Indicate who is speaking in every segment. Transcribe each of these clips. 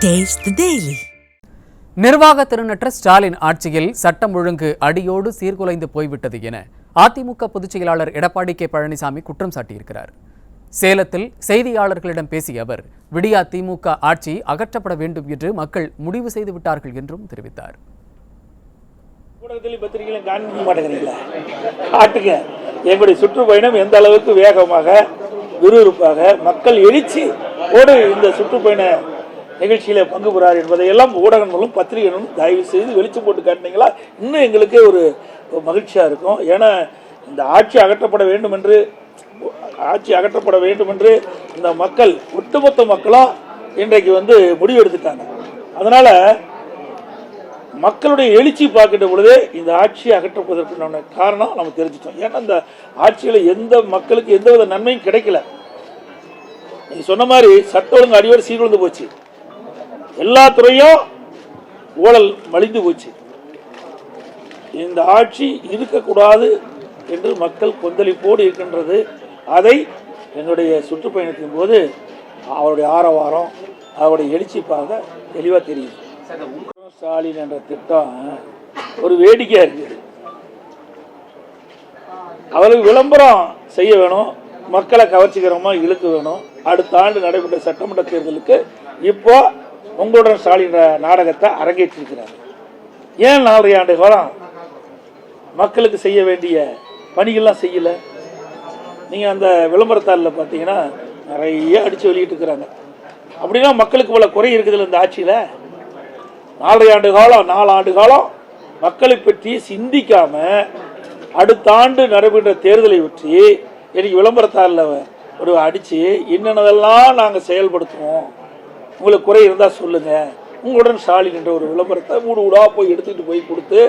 Speaker 1: Taste the Daily.
Speaker 2: நிர்வாக திறனற்ற ஸ்டாலின் ஆட்சியில் சட்டம் ஒழுங்கு அடியோடு சீர்குலைந்து போய்விட்டது என அதிமுக பொதுச் செயலாளர் எடப்பாடி கே பழனிசாமி குற்றம் சாட்டியிருக்கிறார். சேலத்தில் செய்தியாளர்களிடம் பேசிய அவர், விடியா திமுக ஆட்சி அகற்றப்பட வேண்டும் என்று மக்கள் முடிவு செய்து விட்டார்கள் என்றும் தெரிவித்தார்.
Speaker 3: எங்களுடைய சுற்றுப்பயணம் எந்த அளவுக்கு வேகமாக விறுவிறுப்பாக மக்கள் எழுச்சி ஓடு இந்த சுற்றுப்பயண நிகழ்ச்சியில பங்கு பெறார் என்பதையெல்லாம் ஊடகங்களும் பத்திரிகைகளும் தயவு செய்து வெளிச்சம் போட்டு காட்டினீங்களா இன்னும் எங்களுக்கே ஒரு மகிழ்ச்சியா இருக்கும். ஏன்னா இந்த ஆட்சி அகற்றப்பட வேண்டும் என்று இந்த மக்கள் ஒட்டுமொத்த மக்களும் இன்றைக்கு முடிவு எடுத்துட்டாங்க. அதனால மக்களுடைய எழுச்சி பார்க்கின்ற பொழுதே இந்த ஆட்சியை அகற்றப்படுவதற்கான காரணம் நம்ம தெரிஞ்சிட்டோம். ஏன்னா இந்த ஆட்சியில எந்த மக்களுக்கு எந்தவித நன்மையும் கிடைக்கல. நீங்க சொன்ன மாதிரி சட்ட ஒழுங்கு அடியோடு சீர்குலைந்து போச்சு, எல்லா துறையும் ஊழல் மலிந்து போச்சு. இந்த ஆட்சி இருக்கக்கூடாது என்று மக்கள் கொந்தளிப்போடு இருக்கின்றது. அதை என்னுடைய சுற்றுப்பயணத்தின் போது அவருடைய ஆரவாரம் அவருடைய எழுச்சி பார்க்க தெளிவாக தெரியுது. ஸ்டாலின் என்ற திட்டம் ஒரு வேடிக்கையா இருக்குது. அவருக்கு விளம்பரம் செய்ய வேணும், மக்களை கவர்ச்சிகரமாக இழுக்க வேணும். அடுத்த ஆண்டு நடைபெற்ற சட்டமன்ற தேர்தலுக்கு இப்போ உங்களுடன் ஸ்டாலின் நாடகத்தை அரங்கேற்றிருக்கிறார். ஏன் 4.5 ஆண்டு காலம் மக்களுக்கு செய்ய வேண்டிய பணிகள்லாம் செய்யல? நீங்க அந்த விளம்பரத்தாளில் பார்த்தீங்கன்னா நிறைய அடிச்சு வெளியிட்டு இருக்கிறாங்க. அப்படின்னா மக்களுக்கு இவ்வளவு குறை இருக்குதுல்ல இந்த ஆட்சியில? 4 ஆண்டு காலம் மக்களை பற்றி சிந்திக்காம அடுத்த ஆண்டு நடைபெற்ற தேர்தலை பற்றி எனக்கு விளம்பரத்தாளில் ஒரு அடிச்சு என்னென்னதெல்லாம் நாங்கள் செயல்படுத்துவோம், உங்களுக்கு குறை இருந்தால் சொல்லுங்க, உங்களுடன் ஸ்டாலின் என்ற ஒரு விளம்பரத்தை ஊடா போய் எடுத்துக்கிட்டு போய் கொடுத்து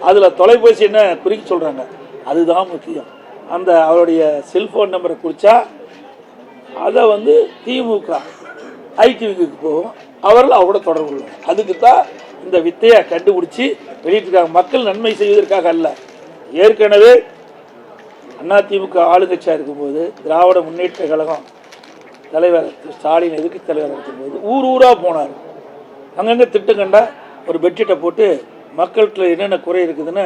Speaker 3: அதில் தொலைபேசி என்ன குறிக்க சொல்கிறாங்க, அதுதான் முக்கியம். அந்த அவருடைய செல்ஃபோன் நம்பரை குறிச்சா அதை திமுக ஐடிவிக்கு போகும், அவர்கள் அவரோட தொடர்பு கொள்ளும். அதுக்கு தான் இந்த வித்தையை கண்டுபிடிச்சி வெளியிட்டிருக்காங்க. மக்கள் நன்மை செய்வதற்காக அல்ல. ஏற்கனவே அதிமுக ஆளுங்கட்சியாக இருக்கும்போது திராவிட முன்னேற்ற கழகம் தலைவர் ஸ்டாலின் எதிர்க்கட்சி தலைவர் இருக்கும்போது ஊராக போனார். அங்கங்கே திட்டம் கண்டா ஒரு பெட்ஷீட்டை போட்டு மக்கள்கிட்ட என்னென்ன குறை இருக்குதுன்னு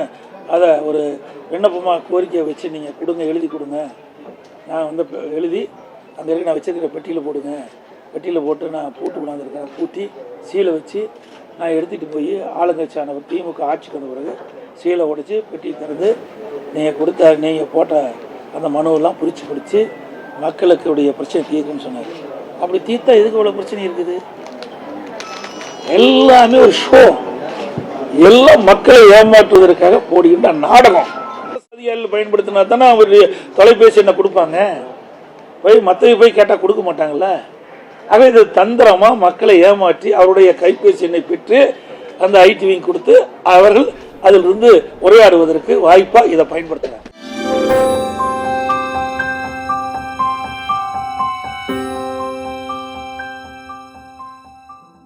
Speaker 3: அதை ஒரு விண்ணப்பமாக கோரிக்கையை வச்சு நீங்கள் கொடுங்க, எழுதி கொடுங்க, நான் எழுதி அங்கே இருக்க நான் வச்சிருக்கிற பெட்டியில் போடுங்க, பெட்டியில் போட்டு நான் பூட்டு கொண்டாந்துருக்கேன், பூட்டி சீலை வச்சு நான் எடுத்துகிட்டு போய் ஆளுங்கட்சியான திமுக ஆட்சிக்கு வந்த பிறகு சீலை உடைச்சி பெட்டி திறந்து நீங்கள் போட்ட அந்த மனுவெல்லாம் பிடிச்சி மக்களுக்குடைய பிரச்சனை தீர்க்குன்னு சொன்னார். அப்படி தீர்த்தா எதுக்கு இவ்வளோ பிரச்சனை இருக்குது? எல்லாமே ஒரு ஷோ, எல்லாம் மக்களை ஏமாற்றுவதற்காக போடுகின்ற நாடகம். பயன்படுத்தினா தானே அவர் தொலைபேசி என்ன கொடுப்பாங்க, மற்றவங்க போய் கேட்டால் கொடுக்க மாட்டாங்கல்ல. ஆக இது தந்திரமா மக்களை ஏமாற்றி அவருடைய கைபேசி எண்ணை பெற்று அந்த ஐடிவிங் கொடுத்து அவர்கள் அதிலிருந்து உரையாடுவதற்கு வாய்ப்பா இதை பயன்படுத்தினார்.